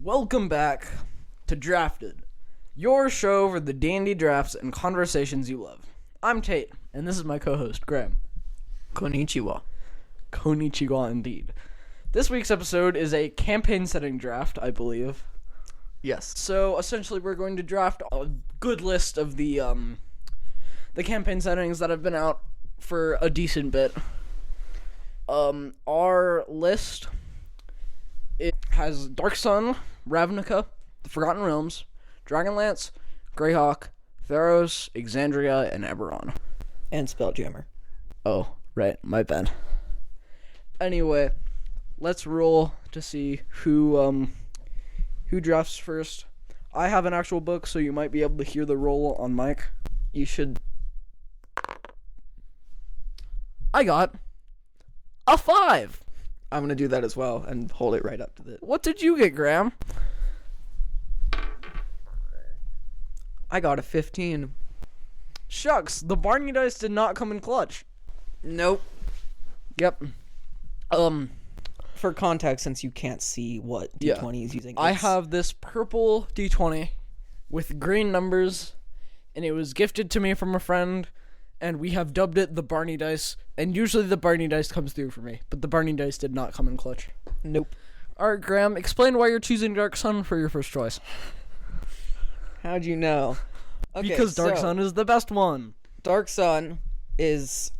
Welcome back to Drafted, your show for the D&D drafts and conversations you love. I'm Tate, and this is my co-host, Graham. Konnichiwa. Konnichiwa indeed. This week's episode is a campaign-setting draft, I believe. Yes. So, essentially, we're going to draft a good list of the campaign settings that have been out for a decent bit. Our list, it has Dark Sun, Ravnica, the Forgotten Realms, Dragonlance, Greyhawk, Theros, Exandria, and Eberron. And Spelljammer. Oh, right, my bad. Anyway, let's roll to see who drafts first. I have an actual book, so you might be able to hear the roll on mic. You should... I got a 5. I'm going to do that as well and hold it right up to the... What did you get, Graham? I got a 15. Shucks, the Barney dice did not come in clutch. Nope. Yep. For context, since you can't see what D20 is using. I have this purple D20 with green numbers, and it was gifted to me from a friend, and we have dubbed it the Barney dice, and usually the Barney dice comes through for me, but the Barney dice did not come in clutch. Nope. Alright, Graham, explain why you're choosing Dark Sun for your first choice. How'd you know? Okay, because Dark Sun is the best one. Dark Sun is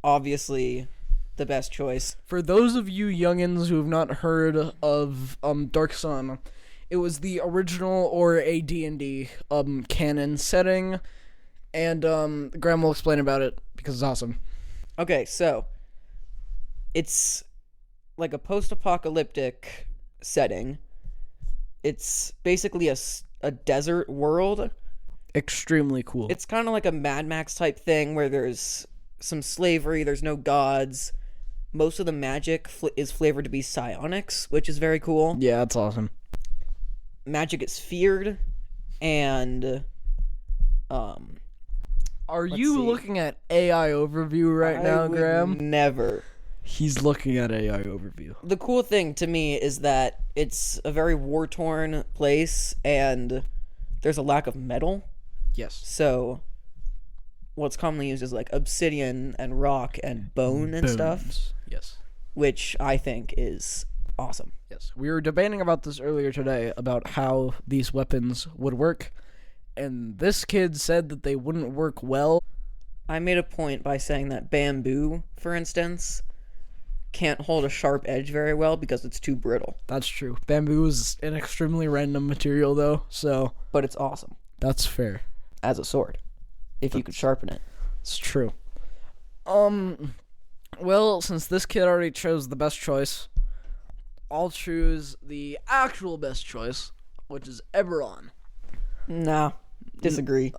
obviously the best choice. For those of you youngins who have not heard of Dark Sun, it was the original or a D&D canon setting, and Graham will explain about it because it's awesome. Okay, so it's like a post-apocalyptic setting. It's basically a desert world. Extremely cool. It's kind of like a Mad Max type thing where there's some slavery, there's no gods. Most of the magic is flavored to be psionics, which is very cool. Yeah, that's awesome. Magic is feared, and are you looking at AI overview right now, Graham? Never. He's looking at AI overview. The cool thing to me is that it's a very war-torn place, and there's a lack of metal. Yes. So what's commonly used is like obsidian and rock and bone and stuff. Yes. Which I think is awesome. Yes. We were debating about this earlier today about how these weapons would work, and this kid said that they wouldn't work well. I made a point by saying that bamboo, for instance, can't hold a sharp edge very well because it's too brittle. That's true. Bamboo is an extremely random material, though, so... But it's awesome. That's fair. As a sword. If you could sharpen it. It's true. Well, since this kid already chose the best choice, I'll choose the actual best choice, which is Eberron. Nah, disagree.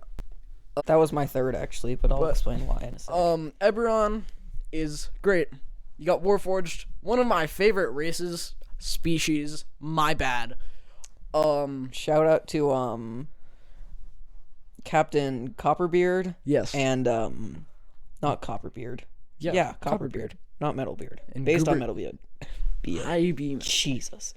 That was my third, actually, but I'll explain why in a second. Eberron is great. You got Warforged, one of my favorite races, species, my bad. Shout out to, Captain Copperbeard. Yes. And, not Copperbeard. Yeah, Copperbeard. Not Metalbeard. And Based on Goobert. Metalbeard. I be Jesus.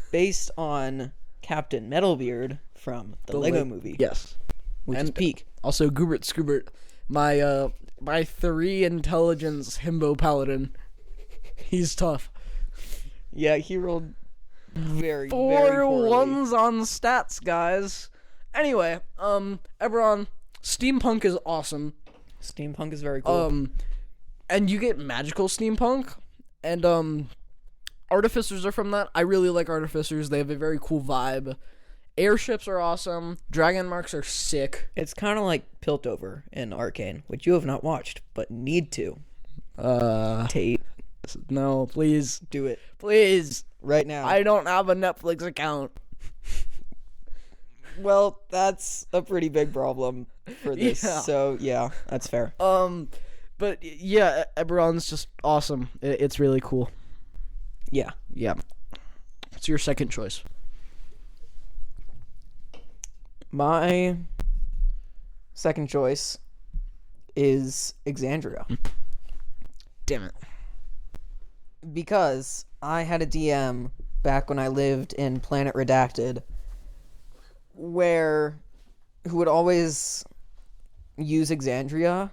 Based on Captain Metalbeard from the Lego movie. Yes. Which is peak. Also, Goobert Scoobert, my 3 intelligence himbo paladin. He's tough. Yeah, he rolled very, very 4 poorly. 1s on stats, guys. Anyway, Eberron, steampunk is awesome. Steampunk is very cool. And you get magical steampunk, and artificers are from that. I really like artificers. They have a very cool vibe. Airships are awesome. Dragon marks are sick. It's kind of like Piltover in Arcane, which you have not watched, but need to. Tate. No, please. Do it. Please. Right now. I don't have a Netflix account. Well, that's a pretty big problem for this. Yeah. So, yeah, that's fair. But yeah, Eberron's just awesome. It's really cool. Yeah. Yeah. What's your second choice? My second choice is Exandria. Damn it. Because I had a DM back when I lived in Planet Redacted, who would always use Exandria,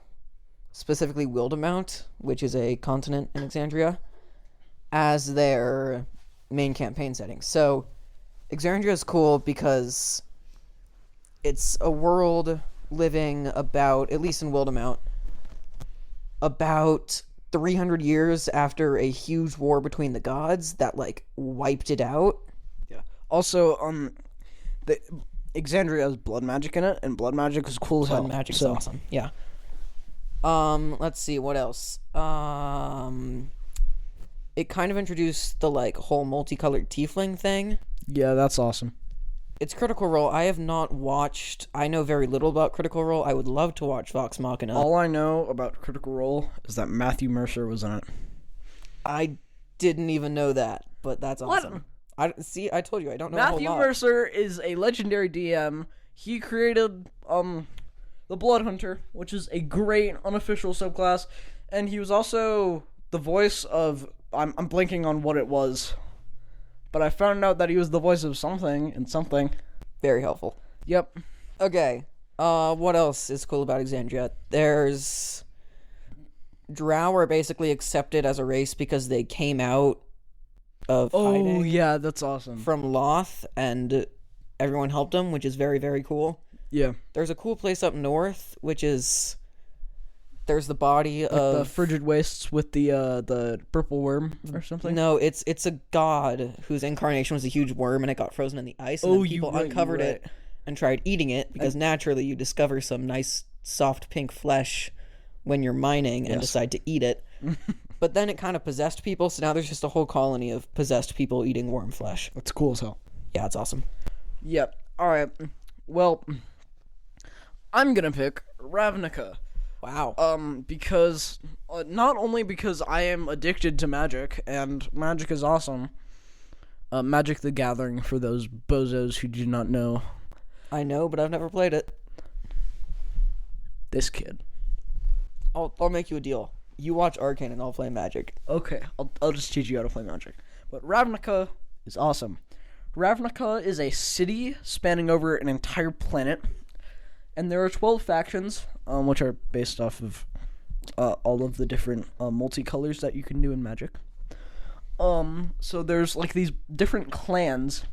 specifically Wildemount, which is a continent in Exandria, as their main campaign setting. So Exandria is cool because it's a world living about, at least in Wildemount, about 300 years after a huge war between the gods that, like, wiped it out. Yeah. Also, the Exandria has blood magic in it, and blood magic is cool as hell. Blood magic's awesome. Yeah. Let's see, what else? It kind of introduced the, like, whole multicolored tiefling thing. Yeah, that's awesome. It's Critical Role. I have not watched... I know very little about Critical Role. I would love to watch Vox Machina. All I know about Critical Role is that Matthew Mercer was in it. I didn't even know that, but that's awesome. I told you, I don't know a whole lot. Matthew Mercer is a legendary DM. He created, the Blood Hunter, which is a great unofficial subclass, and he was also the voice of... I'm blanking on what it was, but I found out that he was the voice of something and something. Very helpful. Yep. Okay. What else is cool about Exandria? There's... Drow are basically accepted as a race because they came out of hiding. Oh, yeah, that's awesome. From Loth, and everyone helped them, which is very, very cool. Yeah. There's a cool place up north, which is... There's the body of... the Frigid Wastes with the purple worm or something? No, it's a god whose incarnation was a huge worm, and it got frozen in the ice, and then people uncovered it and tried eating it, because naturally you discover some nice, soft pink flesh when you're mining and decide to eat it. But then it kind of possessed people, so now there's just a whole colony of possessed people eating worm flesh. That's cool as hell. Yeah, it's awesome. Yep. Alright. Well, I'm gonna pick Ravnica. Wow. Because, not only because I am addicted to magic, and magic is awesome. Magic the Gathering, for those bozos who do not know. I know, but I've never played it. This kid. I'll make you a deal. You watch Arcane and I'll play Magic. Okay, I'll just teach you how to play Magic. But Ravnica is awesome. Ravnica is a city spanning over an entire planet, and there are 12 factions, which are based off of all of the different multicolors that you can do in Magic. So there's like these different clans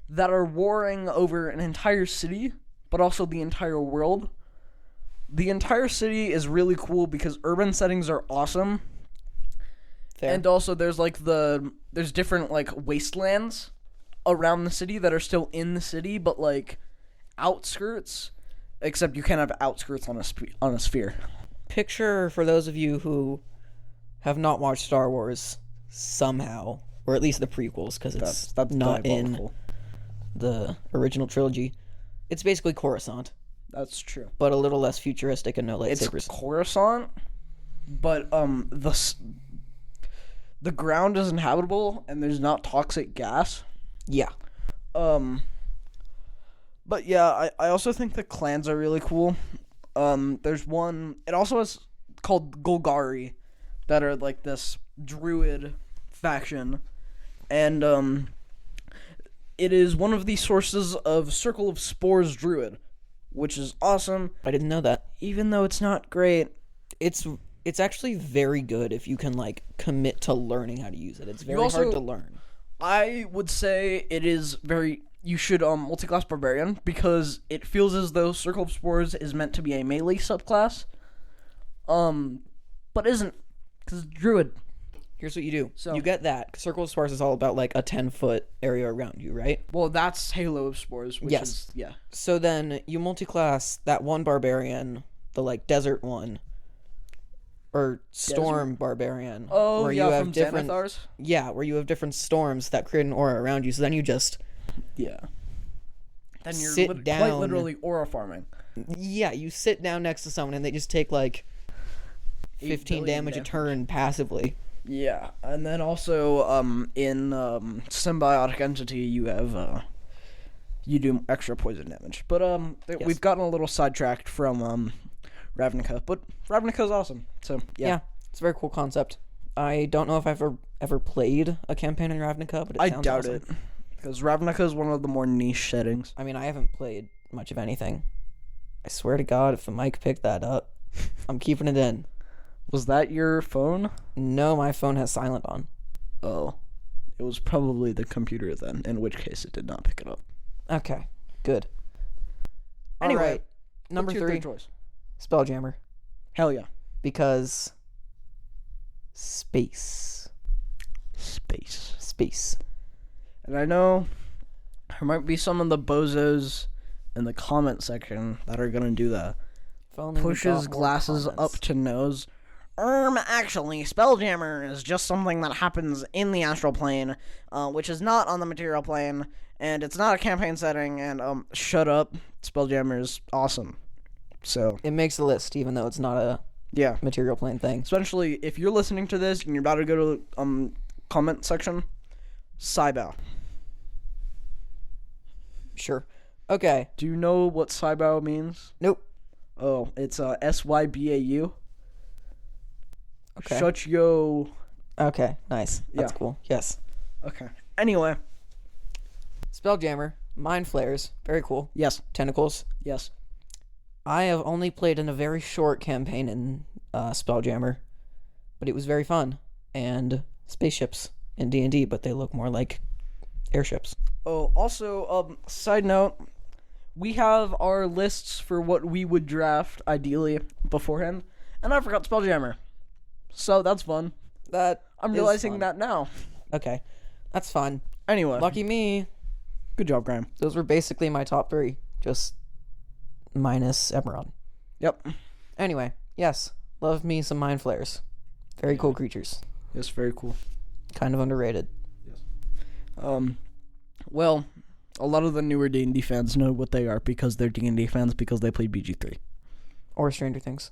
that are warring over an entire city, but also the entire world. The entire city is really cool because urban settings are awesome. Fair. And also there's there's different like wastelands around the city that are still in the city, but like outskirts, except you can't have outskirts on a sphere. Picture, for those of you who have not watched Star Wars somehow, or at least the prequels, because it's that's not in the original trilogy. It's basically Coruscant. That's true. But a little less futuristic and no lightsabers. It's Coruscant, but the ground is inhabitable and there's not toxic gas. Yeah. But yeah, I also think the clans are really cool. There's one, it also is called Golgari, that are like this druid faction, and it is one of the sources of Circle of Spores druid, which is awesome. I didn't know that. Even though it's not great, it's actually very good if you can like commit to learning how to use it. It's very hard to learn. I would say it is very... You should multiclass Barbarian, because it feels as though Circle of Spores is meant to be a melee subclass, but isn't, because Druid. Here's what you do. So you get that. Circle of Spores is all about like a 10-foot area around you, right? Well, that's Halo of Spores, which is, yeah. So then you multiclass that one Barbarian, the like desert one, or Storm Barbarian. Oh, where yeah, you have from different, Xanathars? Yeah, where you have different storms that create an aura around you, so then you just... Yeah. Then you're sit down. Quite literally aura farming. Yeah, you sit down next to someone and they just take like 15 damage a turn passively. Yeah, and then also in Symbiotic Entity you have you do extra poison damage. But we've gotten a little sidetracked from Ravnica, but Ravnica is awesome. So yeah, it's a very cool concept. I don't know if I've ever played a campaign in Ravnica, but it I sounds doubt awesome. it. Because Ravnica is one of the more niche settings. I mean, I haven't played much of anything. I swear to God, if the mic picked that up, I'm keeping it in. Was that your phone? No, my phone has silent on. Oh. It was probably the computer then, in which case it did not pick it up. Okay, good. Anyway, Alright, number what's your 3, third choice? Spelljammer. Hell yeah. Because space. Space. And I know there might be some of the bozos in the comment section that are gonna do that. If only we Pushes got more glasses comments. up to nose. Actually, Spelljammer is just something that happens in the astral plane, which is not on the material plane, and it's not a campaign setting, and, shut up. Spelljammer is awesome. So, It makes the list, even though it's not a yeah. material plane thing. Especially if you're listening to this and you're about to go to, comment section, Saibow. Sure. Okay. Do you know what Saibow means? Nope. Oh, it's, SYBAU. Okay. Shut yo. Okay, nice. That's Yeah. cool. Yes. Okay. Anyway. Spelljammer, mind flares, very cool. Yes. Tentacles. Yes. I have only played in a very short campaign in Spelljammer, but it was very fun. And spaceships in D&D, but they look more like airships. Oh, also, side note, we have our lists for what we would draft, ideally, beforehand, and I forgot Spelljammer. So, that's fun. That I'm is realizing fun. that now. Okay, that's fun. Anyway. Lucky me. Good job, Graham. Those were basically my top 3, just minus Eberron. Yep. Anyway, yes, love me some mind flares. Very cool creatures. Yes, very cool. Kind of underrated. Well, a lot of the newer D&D fans know what they are because they're D&D fans because they played BG3. Or Stranger Things.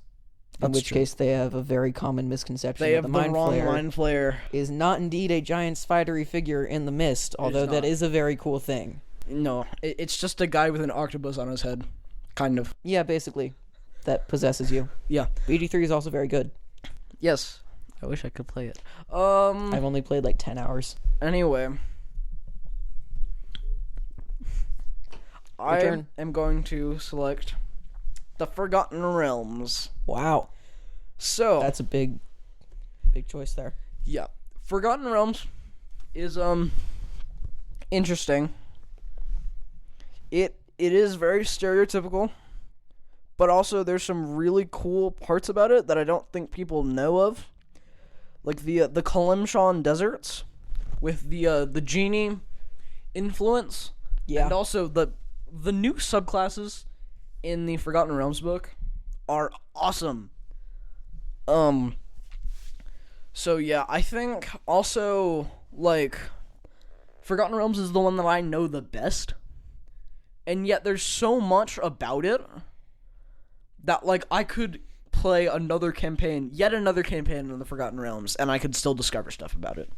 In That's which true. case they have a very common misconception They that have the the mind wrong flare mind flare. is not indeed a giant spidery figure in the mist, although that not. is a very cool thing. No, it's just a guy with an octopus on his head. Kind of. Yeah, basically. That possesses you. Yeah. BG3 is also very good. Yes. I wish I could play it. I've only played like 10 hours. Anyway. I turn. am going to select the Forgotten Realms. Wow. So, That's a big choice there. yeah. Forgotten Realms is, interesting. It is very stereotypical, but also there's some really cool parts about it that I don't think people know of. Like the Kalimshan deserts with the genie influence. Yeah. And also the new subclasses in the Forgotten Realms book are awesome. So yeah, I think also like Forgotten Realms is the one that I know the best. And yet there's so much about it that like I could play yet another campaign in the Forgotten Realms and I could still discover stuff about it.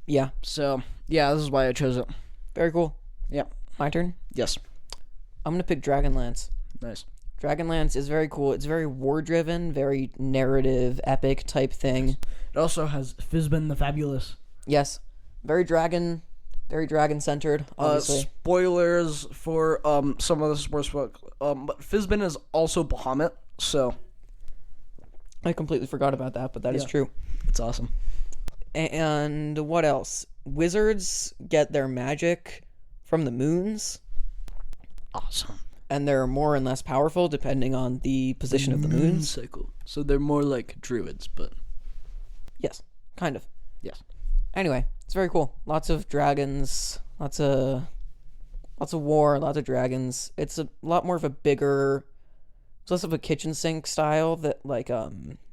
Yeah. So, yeah, this is why I chose it. Very cool. Yeah. My turn? Yes. I'm going to pick Dragonlance. Nice. Dragonlance is very cool. It's very war-driven, very narrative, epic type thing. It also has Fizban the Fabulous. Yes. Very dragon-centered, obviously. Spoilers for some of the sports book. But Fizban is also Bahamut, so I completely forgot about that, but that is Yeah. true. it's awesome. And what else? Wizards get their magic from the moons, Awesome. and they're more and less powerful depending on the position of the moons. Cycle. So they're more like druids, but Yes, kind of. yes. Anyway, it's very cool. Lots of dragons, lots of war, lots of dragons. It's a lot more of a bigger, it's less of a kitchen sink style that like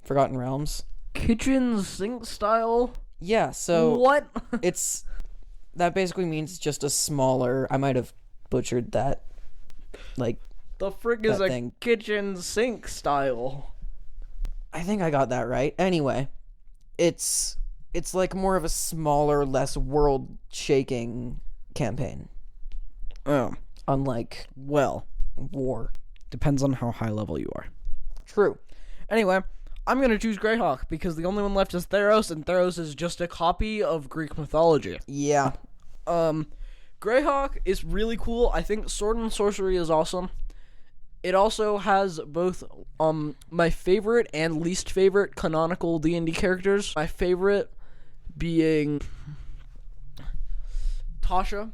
Forgotten Realms. Kitchen sink style? Yeah, so What? it's that basically means just a smaller. I might have butchered that. Like, The frick is That a thing. kitchen sink style? I think I got that right. Anyway, it's like more of a smaller, less world-shaking campaign, Oh. unlike Well, war. depends on how high level you are. True. Anyway, I'm gonna choose Greyhawk because the only one left is Theros, and Theros is just a copy of Greek mythology. Yeah. Greyhawk is really cool. I think Sword and Sorcery is awesome. It also has both my favorite and least favorite canonical D&D characters. My favorite being Tasha,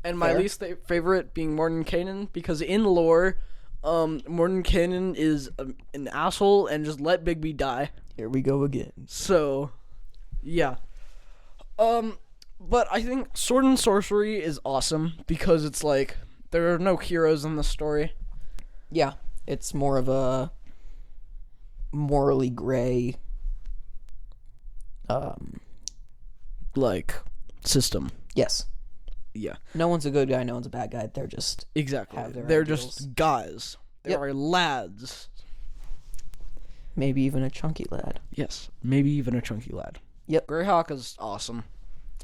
and my Fair. least favorite being Mordenkainen, because in lore, Mordenkainen is an asshole and just let Bigby die. Here we go again. So, yeah. But I think Sword and Sorcery is awesome because it's like there are no heroes in the story. Yeah, it's more of a morally gray Like system. yes. Yeah. No one's a good guy, no one's a bad guy. They're just Exactly. have their They're ideals. just guys. They Yep. are lads. maybe even a chunky lad. Yes. Maybe even a chunky lad. Yep. Greyhawk is awesome.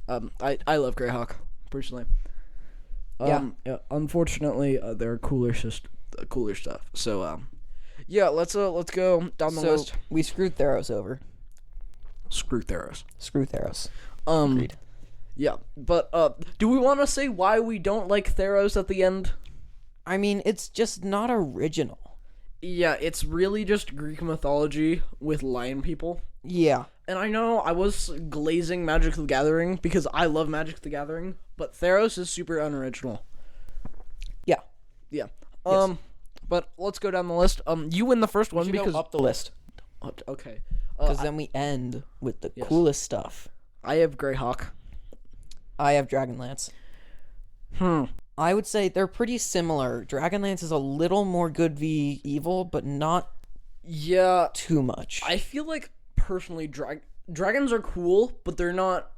I love Greyhawk personally. Yeah. Unfortunately, there are cooler stuff. So yeah, let's go down the So list. we screwed Theros over. Screw Theros. Screw Theros. Agreed. Yeah, but do we want to say why we don't like Theros at the end? I mean, it's just not original. Yeah, it's really just Greek mythology with lion people. Yeah. And I know I was glazing Magic the Gathering because I love Magic the Gathering, but Theros is super unoriginal. Yeah. Yeah. Yes. But let's go down the list. You win the first one We should because go up the list. Okay. Because then we end with the coolest stuff. I have Greyhawk. I have Dragonlance. I would say they're pretty similar. Dragonlance is a little more good v evil, but not Yeah, too much. I feel like personally dragons are cool, but they're not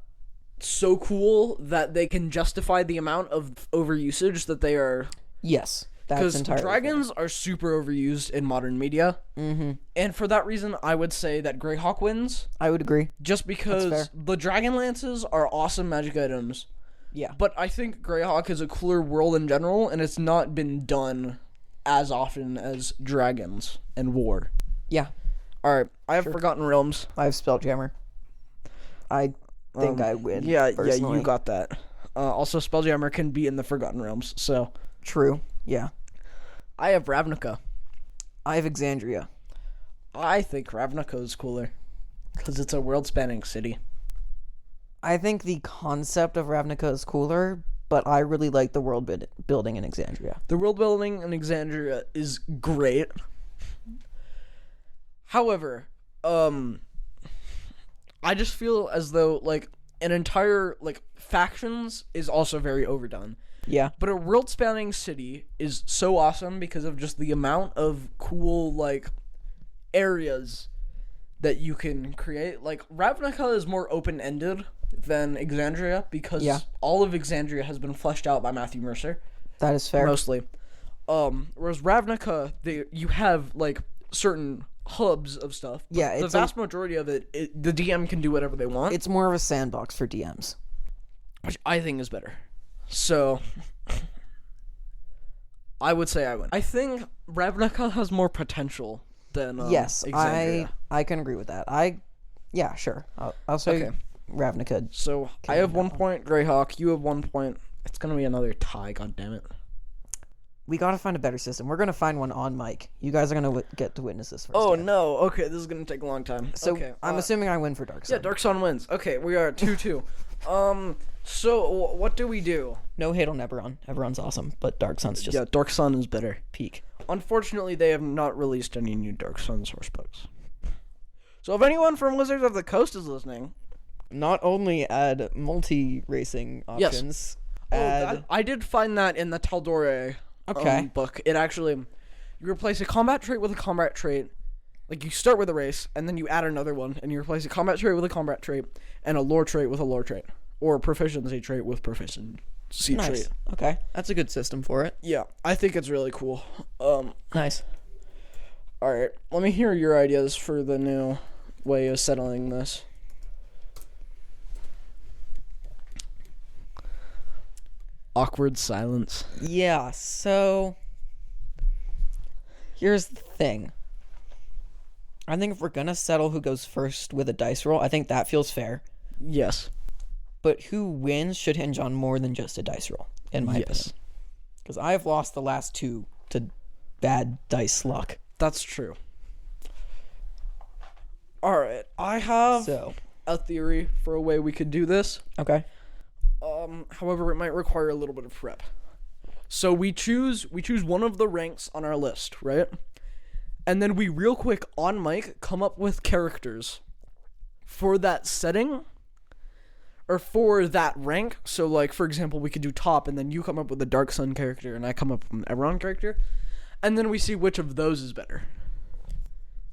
so cool that they can justify the amount of overusage that they are. Yes, that's Because entirely dragons are super overused in modern media. Mm-hmm. And for that reason, I would say that Greyhawk wins. I would agree. Just because fair. the Dragonlances are awesome magic items. Yeah. But I think Greyhawk is a cooler world in general, and it's not been done as often as Dragons and War. Yeah. Alright, I have Forgotten Realms. I have Spelljammer. I think I win. Yeah, personally. you got that. Also, Spelljammer can be in the Forgotten Realms, so. True. Yeah. I have Ravnica. I have Exandria. I think Ravnica is cooler. Because it's a world-spanning city. I think the concept of Ravnica is cooler, but I really like the world building in Exandria. The world building in Exandria is great. However, I just feel as though, like, an entire, like, factions is also very overdone. Yeah. But a world-spanning city is so awesome because of just the amount of cool, like, areas that you can create. Like, Ravnica is more open-ended than Exandria because all of Exandria has been fleshed out by Matthew Mercer. That is fair. Mostly. Whereas Ravnica, you have, like, certain hubs of stuff. But Yeah, the it's vast majority of it, the DM can do whatever they want. It's more of a sandbox for DMs. Which I think is better. So, I would say I win. I think Ravnica has more potential than Yes, Exandria. I can agree with that. Yeah, sure. I'll say Okay. Ravnica. So, I have 1 point, Greyhawk, you have 1 point. It's gonna be another tie, goddammit. We gotta find a better system. We're gonna find one on mic. You guys are gonna get to witness this first. Oh no, okay, this is gonna take a long time. So okay, I'm assuming I win for Dark Sun. Yeah, Dark Sun wins. Okay, we are 2-2. So what do we do? No hate on Eberron. Eberron's awesome, but Dark Sun's just Yeah, Dark Sun is better. peak. Unfortunately, they have not released any new Dark Sun source books. So if anyone from Wizards of the Coast is listening, Not only add multi-racing options, I did find that in the Taldore book. It actually, you replace a combat trait with a combat trait. Like, you start with a race, and then you add another one, and you replace a combat trait with a combat trait, and a lore trait with a lore trait. Or a proficiency trait with proficiency nice. trait. Okay, that's a good system for it. Yeah, I think it's really cool. Nice. Alright, let me hear your ideas for the new way of settling this. Awkward silence. Yeah, so here's the thing. I think if we're gonna settle who goes first with a dice roll, I think that feels fair. Yes. But who wins should hinge on more than just a dice roll, in my opinion. Because I have lost the last 2 to bad dice luck. That's true. All right, I have a theory for a way we could do this. Okay. However, it might require a little bit of prep. So we choose one of the ranks on our list, right? And then we real quick on mic come up with characters for that setting or for that rank. So like, for example, we could do top and then you come up with a Dark Sun character and I come up with an Everon character. And then we see which of those is better.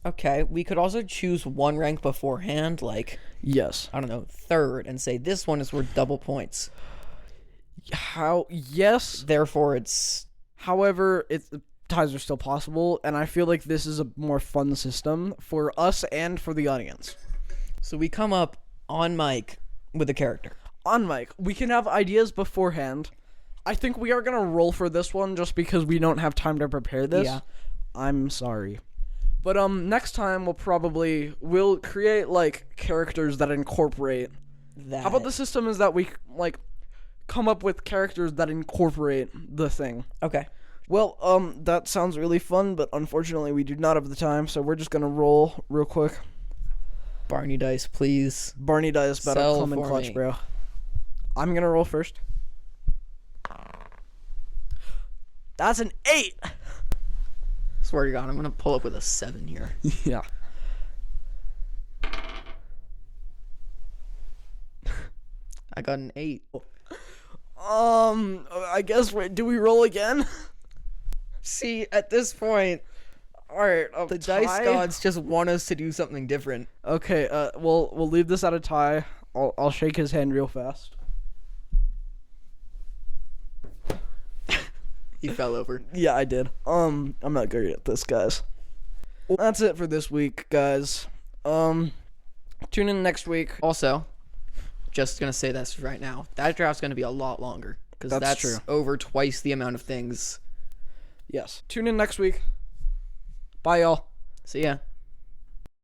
Okay, we could also choose one rank beforehand, like, yes, I don't know, 3rd, and say this one is worth double points. Yes. Therefore, it's... However, ties are still possible, and I feel like this is a more fun system for us and for the audience. So we come up on mic with a character. On mic. We can have ideas beforehand. I think we are going to roll for this one just because we don't have time to prepare this. Yeah. I'm sorry. But next time we'll create like characters that incorporate That. How about the system is that we like come up with characters that incorporate the thing. Okay. Well, that sounds really fun, but unfortunately we do not have the time, so we're just gonna roll real quick. Barney dice, please. Barney dice better Sell come in for clutch, me. bro. I'm gonna roll first. That's an 8. Swear to God, I'm gonna pull up with a 7 here. Yeah. I got an 8. I guess do we roll again? See, at this point, All right, the dice gods just want us to do something different. Okay, we'll leave this at a tie. I'll shake his hand real fast. He fell over. Yeah, I did. I'm not great at this, guys. That's it for this week, guys. Tune in next week. Also, just gonna say this right now. That draft's gonna be a lot longer because that's true. over twice the amount of things. Yes. Tune in next week. Bye, y'all. See ya.